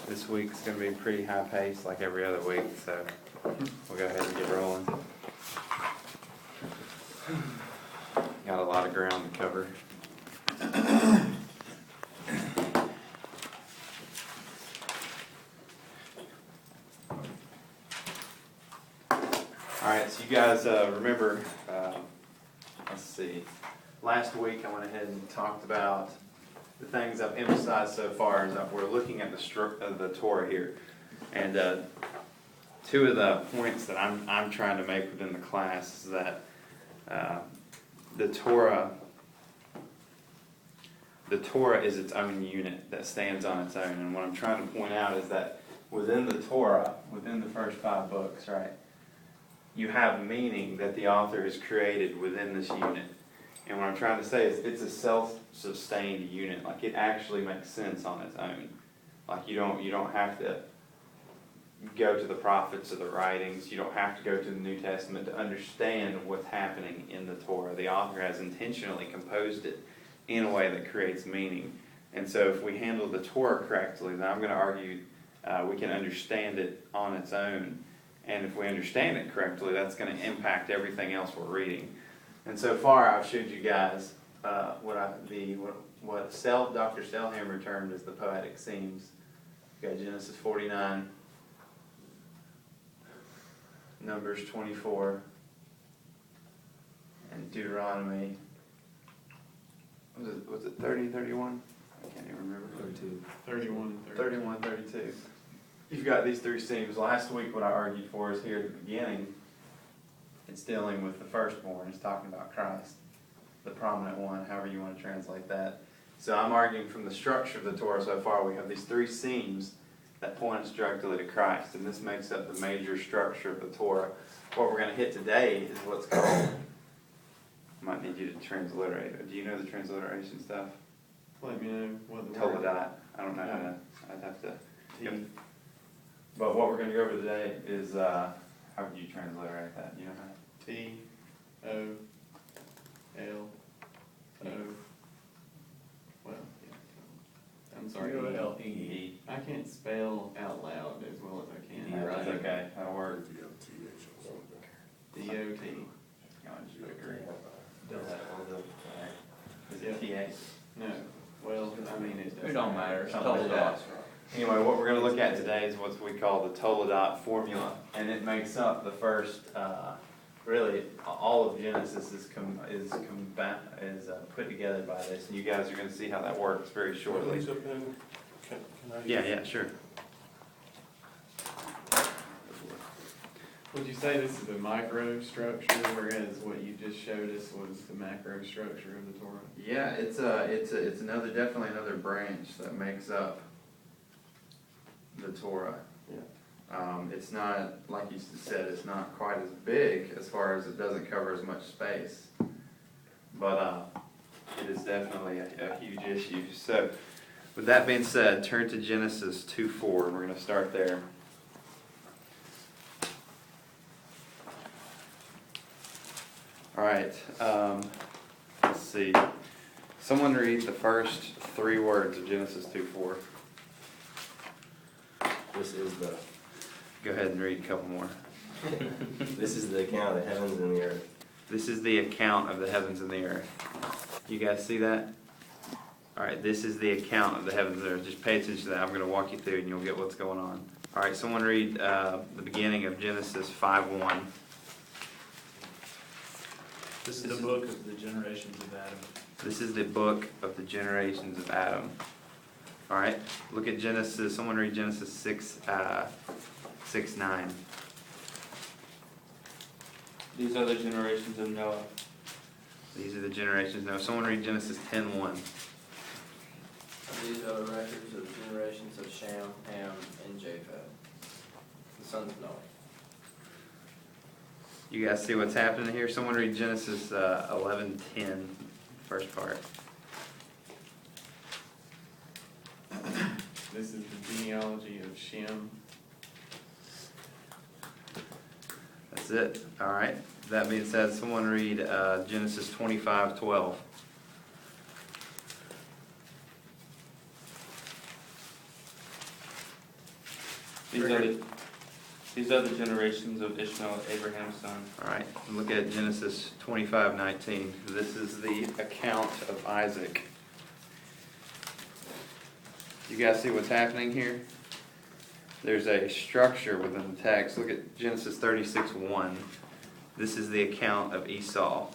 This week's gonna be pretty high paced like every other week, so we'll go ahead and get rolling. Got a lot of ground to cover. Alright, so you guys remember, let's see, last week I went ahead and talked about the things I've emphasized so far is that we're looking at the Torah here. And two of the points that I'm trying to make within the class is that the Torah is its own unit that stands on its own. And what I'm trying to point out is that within the Torah, within the first 5 books, right, you have meaning that the author has created within this unit. And what I'm trying to say is it's a self-sustained unit. Like it actually makes sense on its own. Like you don't have to go to the prophets or the writings. You don't have to go to the New Testament to understand what's happening in the Torah. The author has intentionally composed it in a way that creates meaning. And so if we handle the Torah correctly, then I'm going to argue we can understand it on its own. And if we understand it correctly, that's going to impact everything else we're reading. And so far, I've showed you guys what Dr. Stellhammer termed as the poetic seams. You've got Genesis 49, Numbers 24, and Deuteronomy. Was it 30 and 31? I can't even remember. 32. 31 and 31 and 32. You've got these 3 seams. Last week, what I argued for is here at the beginning. It's dealing with the firstborn. It's talking about Christ, the prominent one, however you want to translate that. So I'm arguing from the structure of the Torah so far, we have these 3 seams that point us directly to Christ, and this makes up the major structure of the Torah. What we're going to hit today is what's called, I might need you to transliterate it. Do you know the transliteration stuff? Let me know what the word Toledot. I don't know how to, I'd have to. T. But what we're going to go over today is, how would you transliterate that? Do you know how? T-O-L-O. Well, yeah. I'm sorry. T-O-L-E. I can't spell out loud as well as I can. That's okay. That'll work. D-O-T. Is it T-H? No. Well, I mean, it doesn't. It don't matter. It's Something like toledot. that. Anyway, what we're going to look at today is what we call the toledot formula, and it makes up the first, really, all of Genesis is put together by this, and you guys are going to see how that works very shortly. Yeah, sure. Would you say this is a micro structure, whereas what you just showed us was the macro structure of the Torah? Yeah, it's definitely another branch that makes up the Torah. Yeah. It's not, like you said, it's not quite as big as far as it doesn't cover as much space, but it is definitely a huge issue. So, with that being said, turn to Genesis 2:4. We're going to start there. All right. Let's see. Someone read the first 3 words of Genesis 2:4. This is the Go ahead and read a couple more. this is the account of the heavens and the earth. This is the account of the heavens and the earth. You guys see that? All right, this is the account of the heavens and the earth. Just pay attention to that. I'm going to walk you through and you'll get what's going on. All right, someone read the beginning of Genesis 5:1. This is the book of the generations of Adam. This is the book of the generations of Adam. All right, look at Genesis. Someone read Genesis 6:9. These are the generations of Noah. These are the generations of Noah. Someone read Genesis 10:1. These are the records of the generations of Shem, Ham, and Japheth, the sons of Noah. You guys see what's happening here? Someone read Genesis 11:10, first part. This is the genealogy of Shem. That's it. All right. That being said, someone read Genesis 25:12. These are the generations of Ishmael, Abraham's son. All right, look at Genesis 25:19. This is the account of Isaac. You guys see what's happening here? There's a structure within the text. Look at Genesis 36:1. This is the account of Esau.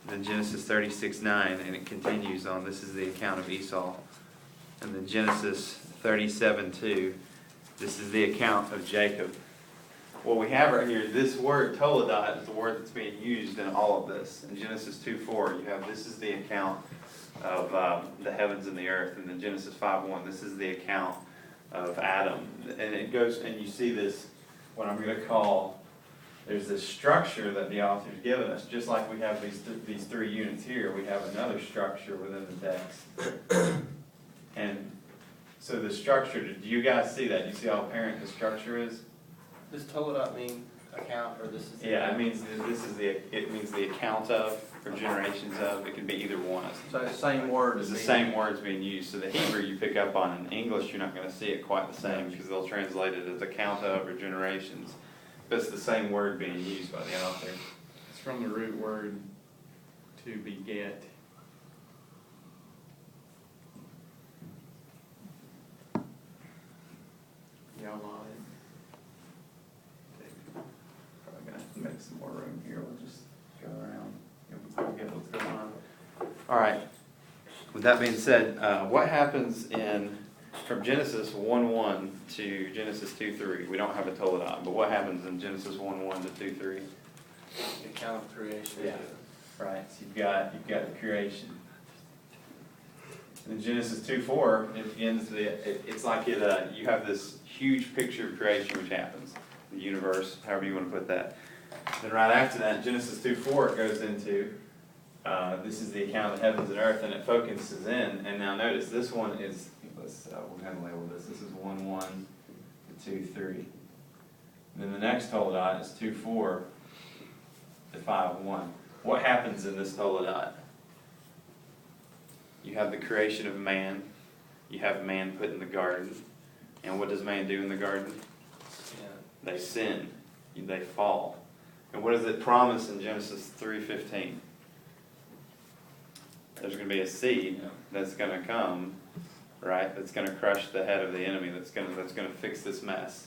Then Genesis 36:9, and it continues on. This is the account of Esau. And then Genesis 37:2. This is the account of Jacob. What we have right here, this word toledot is the word that's being used in all of this. In Genesis 2:4, you have this is the account of the heavens and the earth. And then Genesis 5:1, this is the account of Adam. And it goes, and you see this, what I'm going to call, there's this structure that the author's given us. Just like we have these three units here, we have another structure within the text. And so the structure, do you guys see that? You see how apparent the structure is? Does toledot mean account, or this is? Yeah, it means it means the account of, or generations of. It can be either one. So the same word It's is the being- same words being used. So the Hebrew you pick up on, in English you're not going to see it quite the same because they'll translate it as account of or generations. But it's the same word being used by the author. It's from the root word to beget. Y'all on Probably going to have to make some more room here. We'll just go around and get what's going on. All right. With that being said, what happens from Genesis 1:1 to Genesis 2:3? We don't have a toledot, but what happens in Genesis 1:1 to 2:3? the account of creation. Yeah. Right. So you've got the creation. In Genesis 2:4, it begins it's like you have this huge picture of creation which happens, the universe, however you want to put that. Then right after that, Genesis 2:4, it goes into this is the account of the heavens and earth, and it focuses in. And now notice this one is we're going to label this. This is 1:1 to 2:3. Then the next toledot is 2:4 to 5:1. What happens in this toledot? You have the creation of man. You have man put in the garden. And what does man do in the garden? They sin. They fall. And what does it promise in Genesis 3:15? There's going to be a seed that's going to come, right? That's going to crush the head of the enemy. That's going to fix this mess.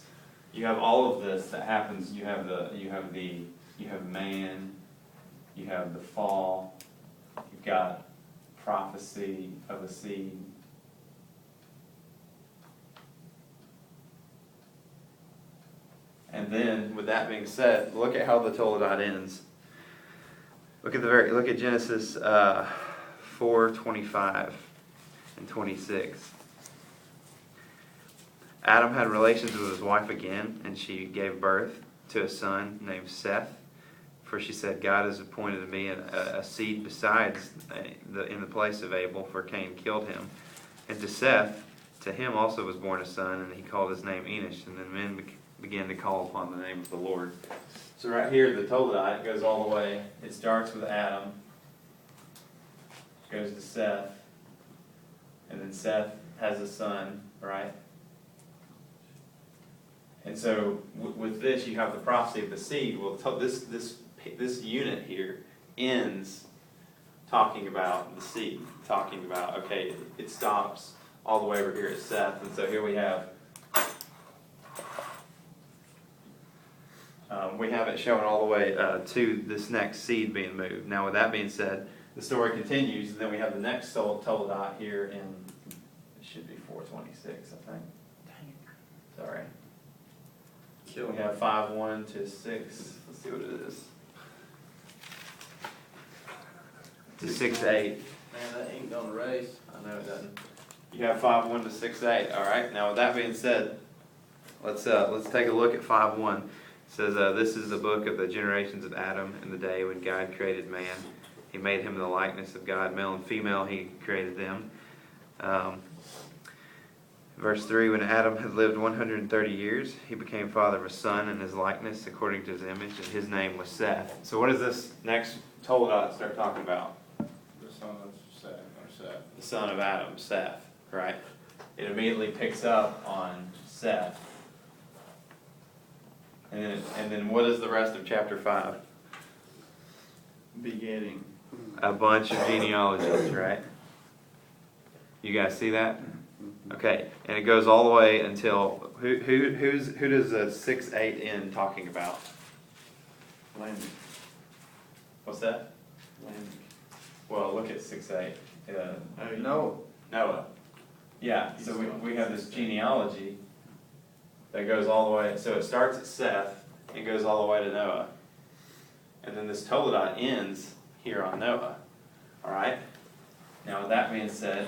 You have all of this that happens. You have man. You have the fall. You've got prophecy of a seed. And then, with that being said, look at how the toledot ends. Look at Genesis 4:25 and 26. Adam had relations with his wife again, and she gave birth to a son named Seth. For she said, God has appointed to me a seed besides in the place of Abel, for Cain killed him. And to Seth, to him also was born a son, and he called his name Enosh. And then men began to call upon the name of the Lord. So right here, the toledot goes all the way. It starts with Adam, goes to Seth, and then Seth has a son, right? And so with this, you have the prophecy of the seed. Well, this unit here ends talking about the seed, talking about, okay, it stops all the way over here at Seth, and so here we have it showing all the way to this next seed being moved. Now, with that being said, the story continues, and then we have the next toledot here in, it should be 4:26, I think. Sorry. We have 5:1 to 6. Let's see what it is. To 6:8. Man, that ink don't erase. I know it doesn't. You have 5:1 to 6:8. All right. Now, with that being said, let's take a look at 5:1. It says, "This is the book of the generations of Adam in the day when God created man. He made him in the likeness of God, male and female. He created them." Verse 3, when Adam had lived 130 years, he became father of a son in his likeness, according to his image, and his name was Seth. So what does this next toledot start talking about? The son of Seth, or Seth. The son of Adam, Seth, right? It immediately picks up on Seth. And then what is the rest of chapter 5? Begetting. A bunch of genealogies, right? You guys see that? Okay, and it goes all the way until who does 6-8 end talking about? Lamech. What's that? Lamech. Well, look at 6-8. Oh, you- No, Noah. Yeah, so we have this genealogy that goes all the way, so it starts at Seth and goes all the way to Noah. And then this toledot ends here on Noah. Alright? Now with that being said,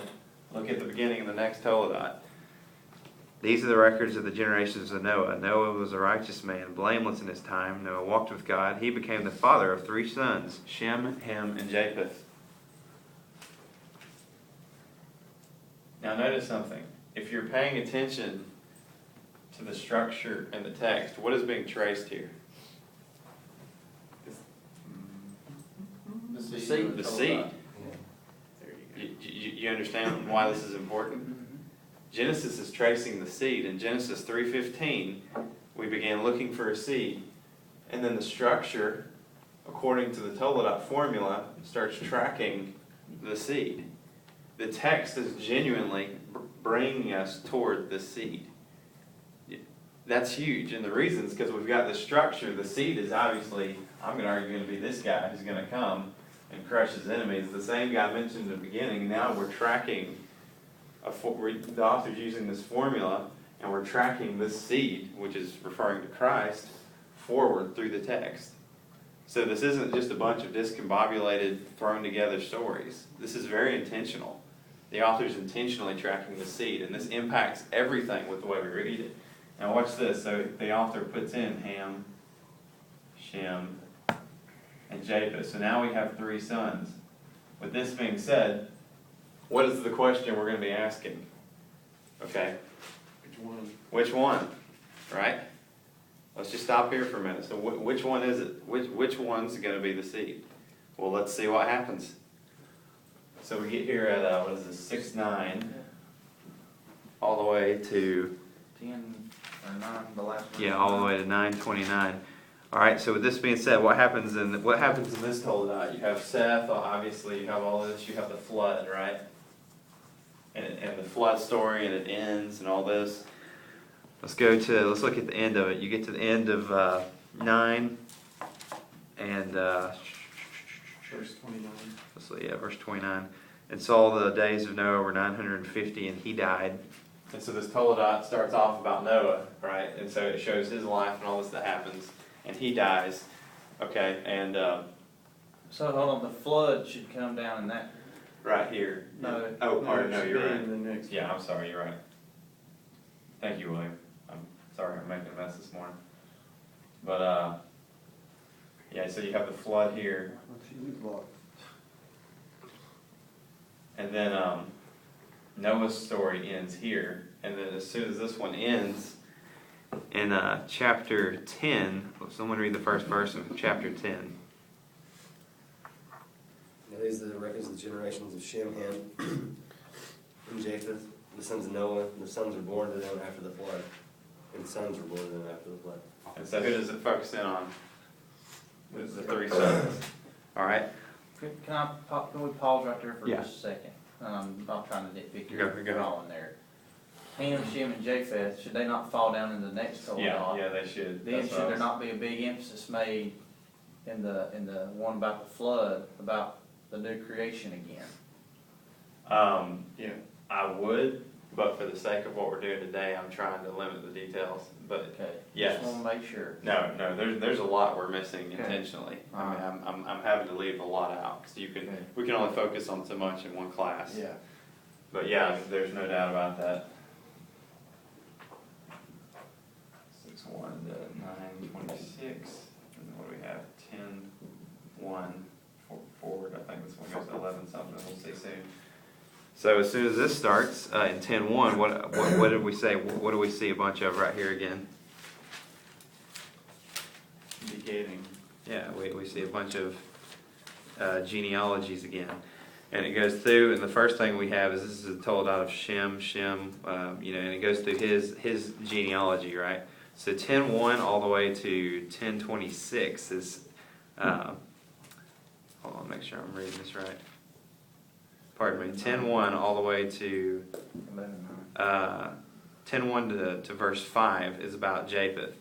look at the beginning of the next toledot. These are the records of the generations of Noah. Noah was a righteous man, blameless in his time. Noah walked with God. He became the father of 3 sons, Shem, Ham, and Japheth. Now notice something. If you're paying attention to the structure and the text, what is being traced here? the The seed. seed. There you go. You understand why this is important? Genesis is tracing the seed. In Genesis 3:15, we began looking for a seed. And then the structure, according to the toledot formula, starts tracking the seed. The text is genuinely bringing us toward the seed. That's huge. And the reason is because we've got the structure. The seed is obviously, I'm going to argue, going to be this guy who's going to come and crush his enemies. The same guy mentioned in the beginning. Now we're tracking, the author's using this formula, and we're tracking this seed, which is referring to Christ, forward through the text. So this isn't just a bunch of discombobulated, thrown together stories. This is very intentional. The author's intentionally tracking the seed, and this impacts everything with the way we read it. Now watch this. So the author puts in Ham, Shem, and Japheth. So now we have 3 sons. With this being said, what is the question we're going to be asking? Okay, Which one? which one? Right? Let's just stop here for a minute. So which one is it? Which one's going to be the seed? Well, let's see what happens. So we get here at, what is this, 6-9, all the way to, 10 or 9, the last one. yeah, all the way to 9:29. All right, so with this being said, what happens in this toledot? You have Seth, obviously, you have all this, you have the flood, right? And the flood story, and it ends, and all this. Let's look at the end of it. You get to the end of 9, and Verse 29. let's see, verse 29. And so all the days of Noah were 950, and he died. And so this toledot starts off about Noah, right? And so it shows his life and all this that happens, and he dies. Okay, and So hold on, the flood should come down in that. right here. No. Oh, No, pardon, it no, should you're be right. in the next Yeah, one. I'm sorry, you're right. Thank you, William. I'm sorry I'm making a mess this morning. But, yeah, so you have the flood here. And then Noah's story ends here. And then as soon as this one ends, in chapter 10, someone read the first verse of chapter 10. Now these are the records of the generations of Shem, Ham, and Japheth, the sons of Noah. And the sons were born to them after the flood, and sons were born to them after the flood. And so who does it focus in on? The 3 sons. All right? Can we pause right there for Yeah. just a second? I'm not trying to nitpick Go, your go. drawing there. Ham, Shem, and Japheth, should they not fall down in the next toledot? Yeah, they should. Then That's should what I there was- not be a big emphasis made in the one about the flood, about the new creation again? Yeah. I would, but for the sake of what we're doing today, I'm trying to limit the details. But Okay. Yes. Just wanna make sure. no, there's a lot we're missing Okay. intentionally. I mean, Alright. I'm having to leave a lot out because Okay. we can only focus on so much in one class. Yeah. But yeah, there's no doubt about that. 6:1 to 9:26, and then what do we have? 10:1 forward. I think this one goes to 11 something. We'll see soon. So as soon as this starts in 10:1, what did we say? What do we see a bunch of right here again? Begetting. Yeah, we see a bunch of genealogies again. And it goes through, and the first thing we have is this is a toledot of Shem, and it goes through his genealogy, right? So 10:1 all the way to 10:26 is, hold on, make sure I'm reading this right. Pardon me, 10:1 all the way to 10:1 to verse 5 is about Japheth.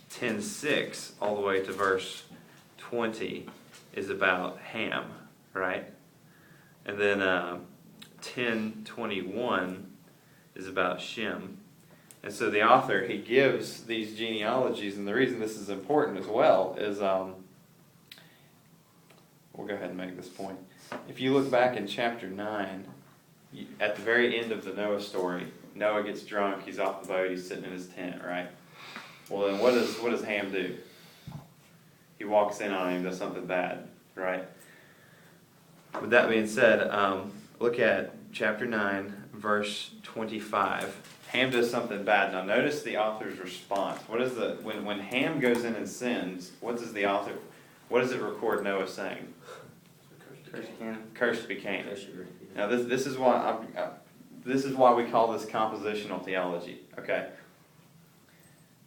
10:6 all the way to verse 20 is about Ham, right? And then 10:21 is about Shem. And so the author, he gives these genealogies, and the reason this is important as well is, we'll go ahead and make this point. If you look back in chapter 9, at the very end of the Noah story, Noah gets drunk, he's off the boat, he's sitting in his tent, right? Well then what does Ham do? He walks in on him, does something bad, right? With that being said, look at chapter 9, verse 25. Ham does something bad. Now notice the author's response. What is when Ham goes in and sins, what does it record Noah saying? Cursed be Canaan. Now this is why we call this compositional theology. Okay.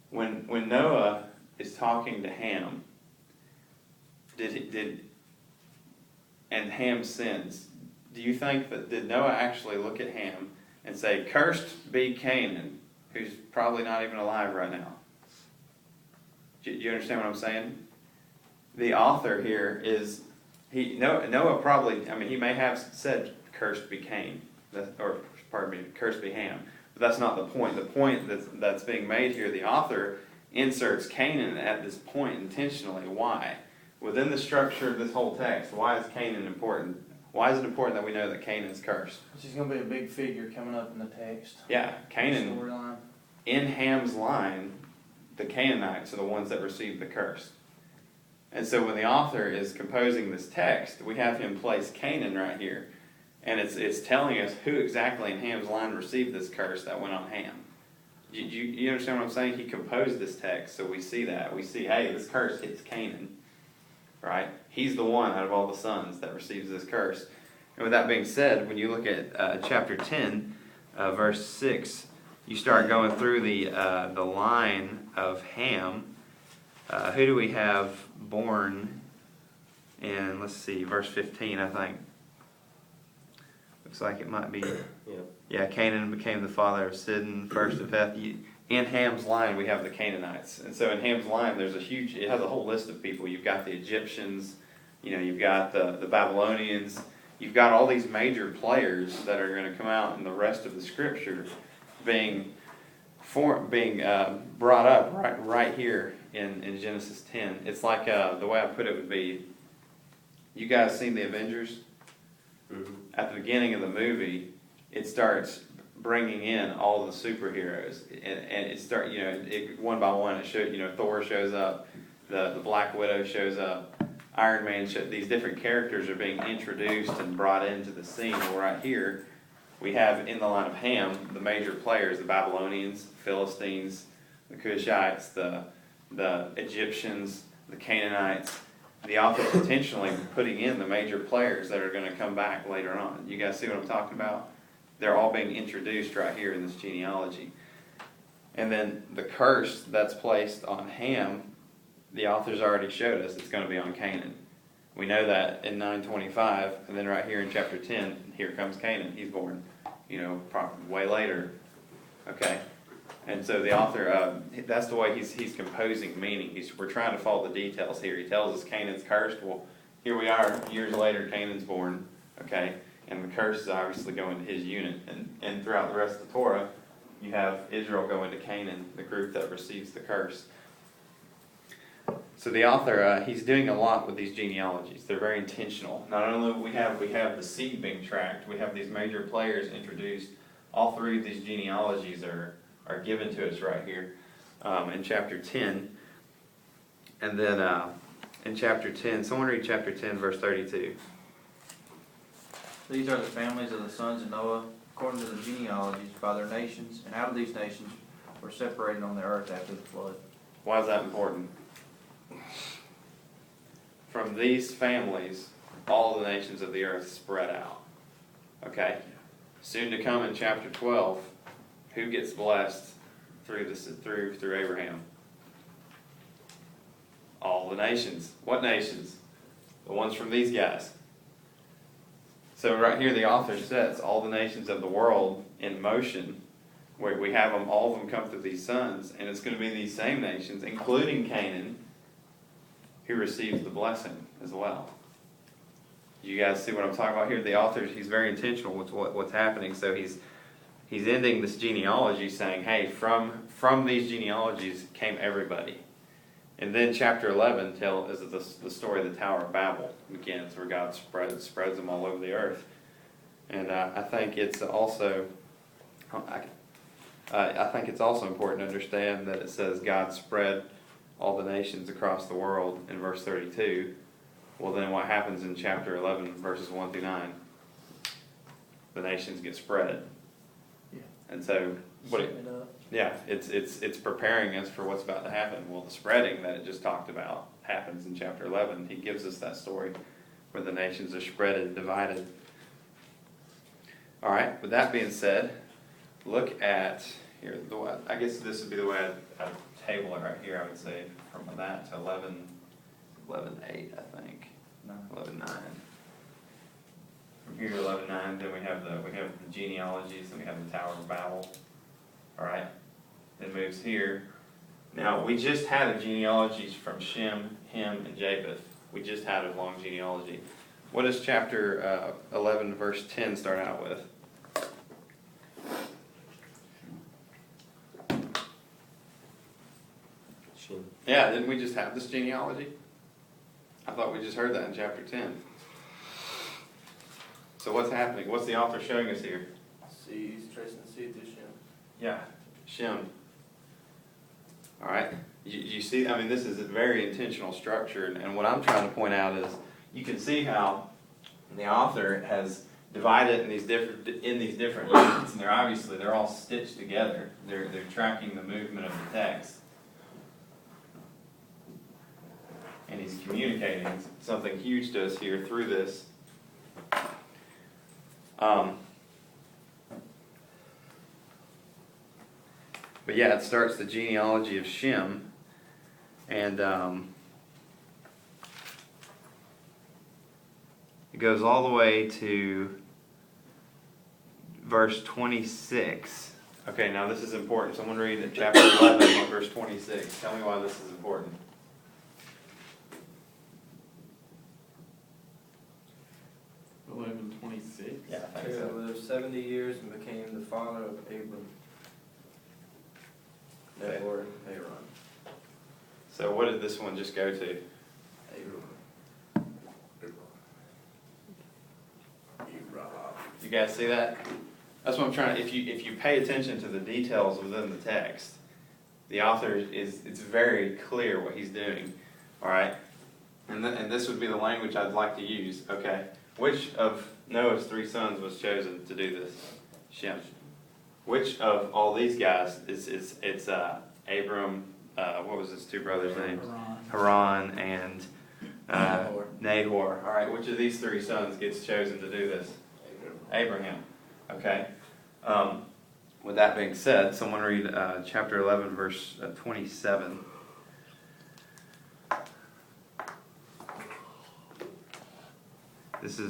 When Noah is talking to Ham, and Ham sins, do you think did Noah actually look at Ham and say, "Cursed be Canaan," who's probably not even alive right now? Do you understand what I'm saying? The author here is Noah probably, he may have said, "Cursed be Cain," "Cursed be Ham," but that's not the point. The point that's being made here, the author inserts Canaan at this point intentionally. Why? Within the structure of this whole text, why is Canaan important? Why is it important that we know that Canaan is cursed? She's going to be a big figure coming up in the text. Yeah, Canaan. Storyline. In Ham's line, the Canaanites are the ones that received the curse. And so when the author is composing this text, we have him place Canaan right here. And it's telling us who exactly in Ham's line received this curse that went on Ham. You understand what I'm saying? He composed this text, so we see that. We see, hey, this curse hits Canaan. Right? He's the one out of all the sons that receives this curse. And with that being said, when you look at chapter 10, verse 6, you start going through the line of Ham. Who do we have born in, let's see, verse 15, I think. Looks like it might be, yeah, Canaan became the father of Sidon, first of Heth. In Ham's line, we have the Canaanites. And so in Ham's line, it has a whole list of people. You've got the Egyptians, you've got the Babylonians, you've got all these major players that are going to come out in the rest of the scripture being brought up right here in Genesis 10. It's like, the way I put it would be, you guys seen the Avengers? Mm-hmm. At the beginning of the movie, it starts bringing in all the superheroes, and it one by one it shows, Thor shows up, the Black Widow shows up, Iron Man these different characters are being introduced and brought into the scene. Well, right here we have in the line of Ham the major players: the Babylonians, Philistines, the Cushites, the Egyptians, the Canaanites. The author intentionally putting in the major players that are going to come back later on. You guys see what I'm talking about? They're all being introduced right here in this genealogy. And then the curse that's placed on Ham, the author's already showed us it's going to be on Canaan. We know that in 9:25, and then right here in chapter 10, here comes Canaan. He's born, way later. Okay? And so the author, that's the way he's composing meaning. We're trying to follow the details here. He tells us Canaan's cursed. Well, here we are, years later, Canaan's born. Okay? And the curse is obviously going to his unit. And throughout the rest of the Torah, you have Israel going to Canaan, the group that receives the curse. So the author, he's doing a lot with these genealogies. They're very intentional. Not only we have the seed being tracked, we have these major players introduced. All three of these genealogies are given to us right here in chapter 10. And then in chapter 10, someone read chapter 10, verse 32. These are the families of the sons of Noah, according to the genealogies, by their nations, and out of these nations were separated on the earth after the flood. Why is that important? From these families, all the nations of the earth spread out. Okay? Soon to come in chapter 12, who gets blessed through Abraham? All the nations. What nations? The ones from these guys. So right here the author sets all the nations of the world in motion, where we have them, all of them come through these sons, and it's going to be these same nations, including Canaan, who receives the blessing as well. You guys see what I'm talking about here? The author, he's very intentional with what's happening. So he's ending this genealogy saying, hey, from these genealogies came everybody. And then chapter 11 is the story of the Tower of Babel begins, where God spreads them all over the earth. And I think it's also important to understand that it says God spread all the nations across the world in verse 32. Well, then what happens in chapter 11, verses 1 through 9? The nations get spread. Yeah. And so, it's preparing us for what's about to happen. Well, the spreading that it just talked about happens in chapter 11. He gives us that story where the nations are spread and divided. All right, with that being said, look at here. I guess this would be the way I'd table it right here. I would say from that to 11:8, I think. 11:9. From here to 11:9, then we have the genealogies, then we have the Tower of Babel. All right, then moves here. Now we just had a genealogy from Shem, Ham, and Japheth. We just had a long genealogy. What does chapter 11, verse 10 start out with? Shem. Yeah, didn't we just have this genealogy? I thought we just heard that in chapter 10. So what's happening? What's the author showing us here? See, he's tracing the seed through Shem. Yeah, Shem. All right. You see, I mean, this is a very intentional structure, and what I'm trying to point out is you can see how the author has divided in these different units, and they're all stitched together. They're tracking the movement of the text. And he's communicating something huge to us here through this. But yeah, it starts the genealogy of Shem, and it goes all the way to verse 26. Okay, now this is important. Someone read chapter 11, verse 26. Tell me why this is important. 11:26. Yeah, I think Terah so. lived 70 years and became the father of Abram, Okay. Nahor, Haran. So what did this one just go to? Abram. You guys see that? That's what I'm trying to, if you pay attention to the details within the text, the author it's very clear what he's doing. All right? And this would be the language I'd like to use. Okay. Which of Noah's 3 sons was chosen to do this? Shem. Which of all these guys it's Abram, what was his 2 brothers' names? Haran and Nahor. All right, which of these 3 sons gets chosen to do this? Abraham. Okay. With that being said, someone read chapter 11, verse 27.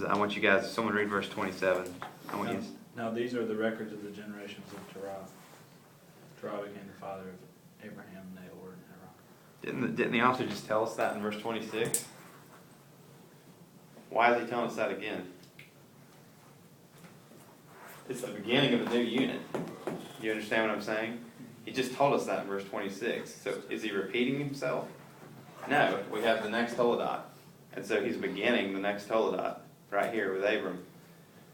I want you guys, someone read verse 27. I want you. Now these are the records of the generations of Terah. Terah became the father of Abraham, Nahor, and Haran. Didn't the author just tell us that in verse 26? Why is he telling us that again? It's the beginning of a new unit. You understand what I'm saying? He just told us that in verse 26. So is he repeating himself? No, we have the next toledot. And so he's beginning the next toledot right here with Abram.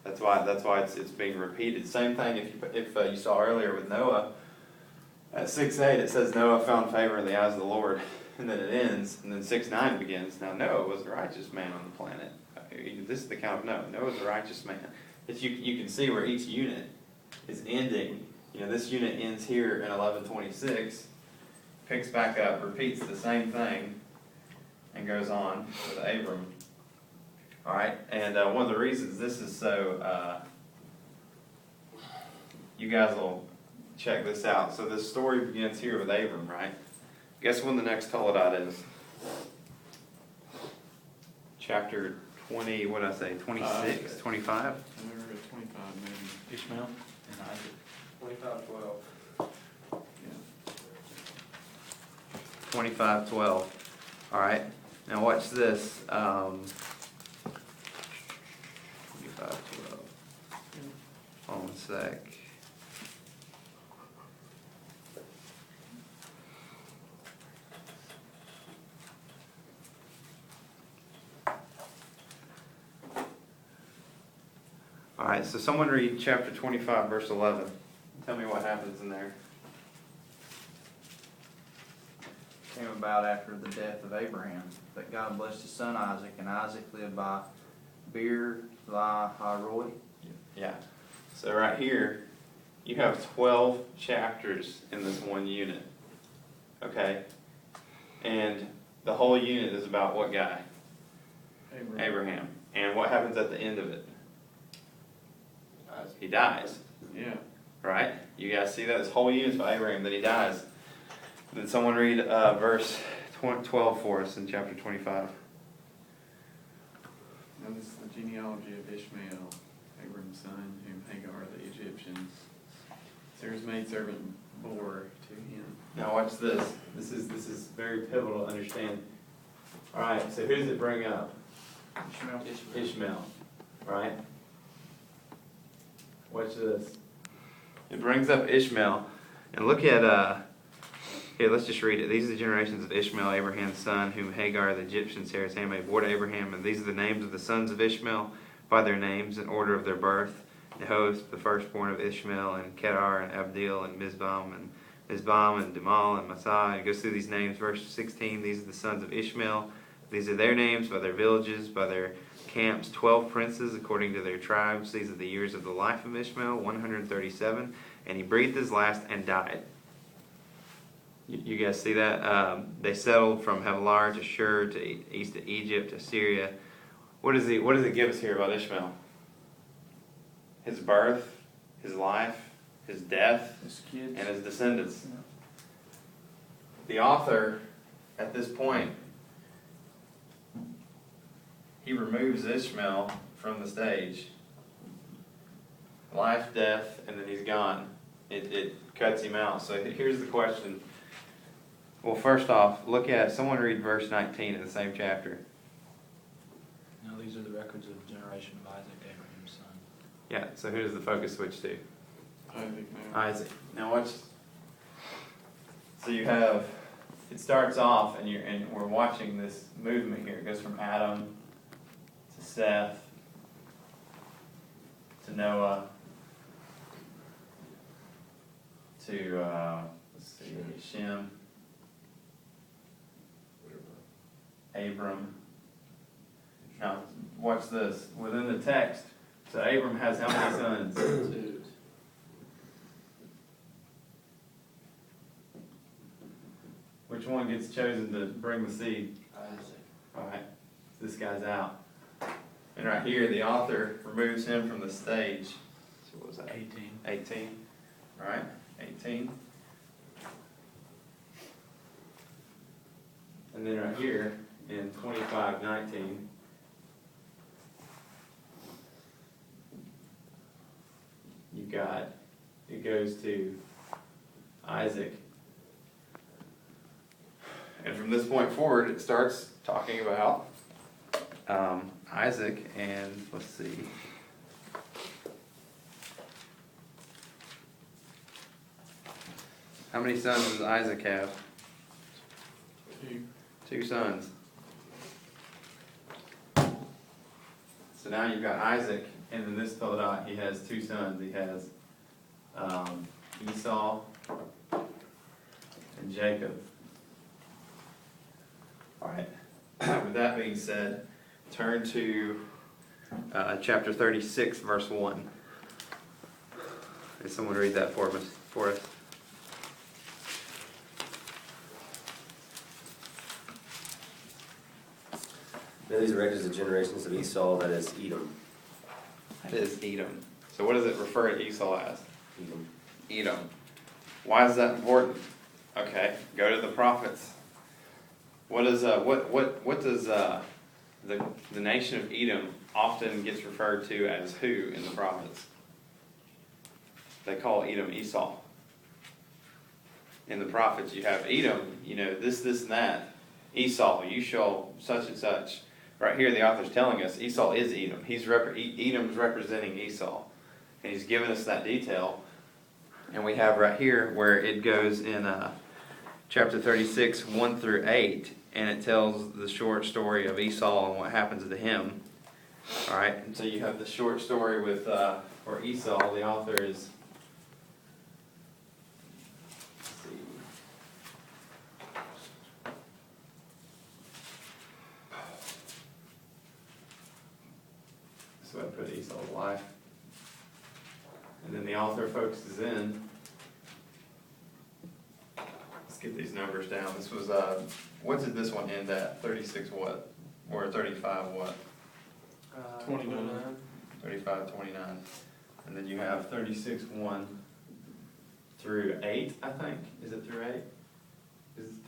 That's why it's being repeated. Same thing if you saw earlier with Noah. At 6:8 it says Noah found favor in the eyes of the Lord. And then it ends. And then 6:9 begins. Now Noah was a righteous man on the planet. This is the account of Noah. Noah's a righteous man. You can see where each unit is ending. You know, this unit ends here in 11:26, picks back up, repeats the same thing, and goes on with Abram. All right, and one of the reasons this is so, you guys will check this out. So this story begins here with Abram, right? Guess when the next toledot is? Chapter 20, what did I say, 26, 25? And we were at 25 maybe. Ishmael and Isaac. 25:12. Yeah. 25:12. All right, now watch this. 25:12. Hold on a sec. All right, so someone read chapter 25, verse 11. Tell me what happens in there. Came about after the death of Abraham, that God blessed his son Isaac, and Isaac lived by Beer Lahai Roi. Yeah. So right here, you have 12 chapters in this one unit. Okay? And the whole unit is about what guy? Abraham. And what happens at the end of it? He dies. Yeah. Right? You guys see that? This whole unit is about Abraham, then he dies. Then someone read verse 12 for us in chapter 25. Now this is the genealogy of Ishmael, Abram's son, whom Hagar the Egyptians, Sarah's maidservant, bore to him. Now watch this. This is very pivotal to understand. All right, so who does it bring up? Ishmael, right? Watch this. It brings up Ishmael, and look at here. Let's just read it. These are the generations of Ishmael, Abraham's son, whom Hagar the Egyptian, Sarah's handmaid, bore to Abraham, and these are the names of the sons of Ishmael by their names in order of their birth: Nehoth, the firstborn of Ishmael, and Kedar, and Abdil, and Mizbam, and Demal, and Masah. And it goes through these names. Verse 16. These are the sons of Ishmael. These are their names by their villages, by their camps, 12 princes according to their tribes. These are the years of the life of Ishmael, 137. And he breathed his last and died. You guys see that? They settled from Havilah to Shur to east of Egypt, Assyria. What does it give us here about Ishmael? His birth, his life, his death, His kids. and his descendants. The author, at this point, he removes Ishmael from the stage. Life, death, and then he's gone. It cuts him out. So here's the question. Well, first off, someone read verse 19 of the same chapter. Now these are the records of the generation of Isaac, Abraham's son. Yeah, so who does the focus switch to? Isaac now. Isaac. Now watch. So you have, it starts off, and we're watching this movement here. It goes from Adam to Seth to Noah to Shem, Abram. Now watch this. Within the text, so Abram has how many sons? 2. Which one gets chosen to bring the seed? Isaac. Alright, this guy's out. And right here, the author removes him from the stage. So what was that? 18. 18. Right? 18. And then right here, in 25:19, you've got, it goes to Isaac. And from this point forward, it starts talking about Isaac, and let's see. How many sons does Isaac have? 2. 2 sons. So now you've got Isaac, and in this toledot, he has 2 sons. He has Esau and Jacob. All right. With that being said, turn to chapter 36, verse 1. Is someone read that for us? Now these are records of the generations of Esau, that is Edom. That is Edom. So what does it refer to Esau as? Edom. Edom. Why is that important? Okay, go to the prophets. What does the nation of Edom often gets referred to as who in the prophets? They call Edom Esau. In the prophets you have Edom, you know, this, and that. Esau, you shall such and such. Right here the author's telling us Esau is Edom. Edom's representing Esau. And he's given us that detail. And we have right here where it goes in chapter 36, 1 through 8, and it tells the short story of Esau and what happens to him. All right, and so you have the short story with for Esau. The author is. Let's see. So I put Esau's life. And then the author focuses in. Let's get these numbers down. This was, what did this one end at? 36 what? Or 35 what? 29. 35, 29. And then you have 36, 1 through 8, I think. Is it through 8? Is it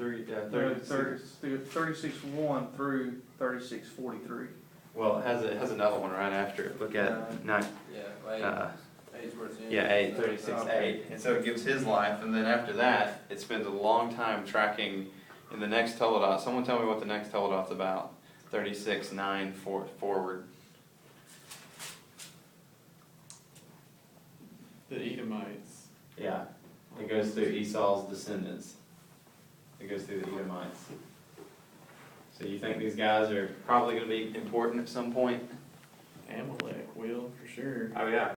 36:1 through 36:43. Well, it has another one right after it. Look at 9. Yeah, eight's where it's in. Yeah, 8, 36, 8. And so it gives his life, and then after that, it spends a long time tracking in the next toledot. Someone tell me what the next toledot's about. 36, 9 forward. The Edomites. Yeah, it goes through Esau's descendants. It goes through the Edomites. So you think these guys are probably going to be important at some point? Amalek will, for sure. Oh, yeah.